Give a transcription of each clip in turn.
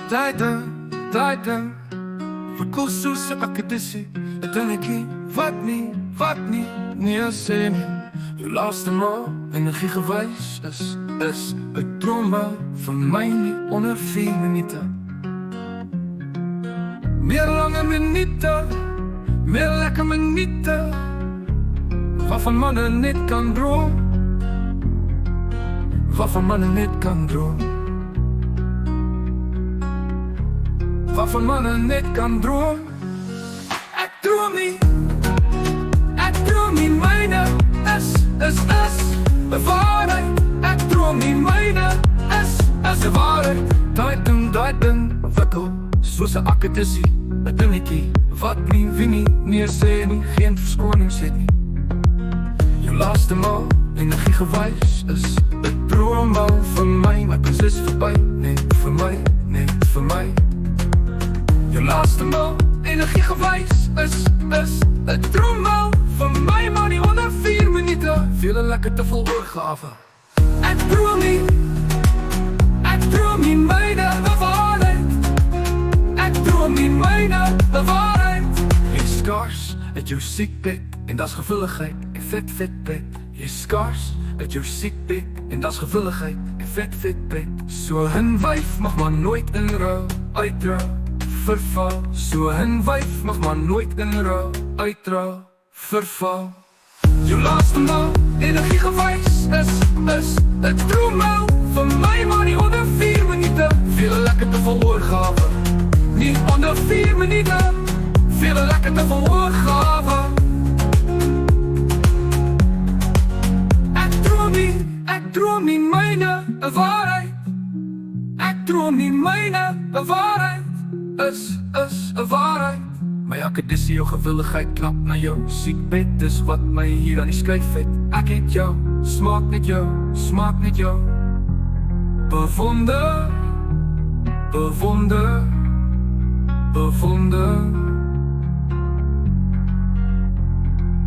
Tijden verkoos soos 'n akkedissie. Het dingetjie wat nie as sê nie. Jou laaste maal energie gewys is 'n droommaal vir my nie onder 4 minute. Meer lange minute, meer lekker minute, waarvan mannen net kan droom, waarvan mannen net kan droom, waarvan mannen net kan droom. Ek droom nie myne is 'n waarheid. Ek droom nie myne is 'n waarheid. Tijden wikkel soos 'n akkedissie. 'n dingetjie wat nie wie nie sê nie, geen verskonings het nie. Jou laaste maal energie gewys is 'n droommaal vir my. My kus is verby, net vir my. Jou laaste maal energie gewys is 'n droommaal vir my, maar nie onder 4 minute. Vele lekker te vol oorgawe. Ek droom nie myne 'n waarheid. Ek droom nie myne 'n waarheid. Jy skaars uit jou siekbed en das gewilligheid en vet bed. Jy skaars uit jou siekbed en das gewilligheid en vet bed. So 'n wyf mag maar nooit in rou uitrou verval. So 'n wyf mag maar nooit in rou uitrou verval. Jou laaste maal energie gewys is 'n droommaal vir my, maar nie onder 4 minute. Veel lekker te vol oorgawe. Nie onder 4 minute. Veel lekker te vol oorgawe. Ek droom nie myne 'n waarheid. Ek droom nie myne 'n waarheid. Is 'n waarheid. My akkedissie, jou gewilligheid klap na jou siekbed. Dis wat my hier aan die skryf het. Ek het jou, smaak net jou. Bewonder.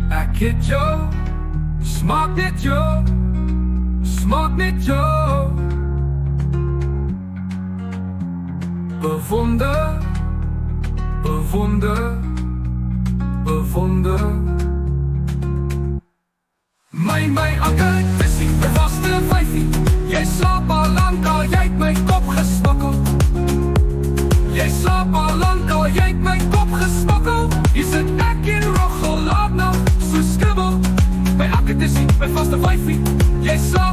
Ek het jou, smaak net jou. Bewonder. My akkedissie, my vaste wyfie. Jy slaap al lang al, jy het my kop gesmokkel. Jy slaap al lang al, jy het my kop gesmokkel. Hier sit ek in roggel, laat nog so skibbel. My akkedissie, my vaste wyfie. Jy slaap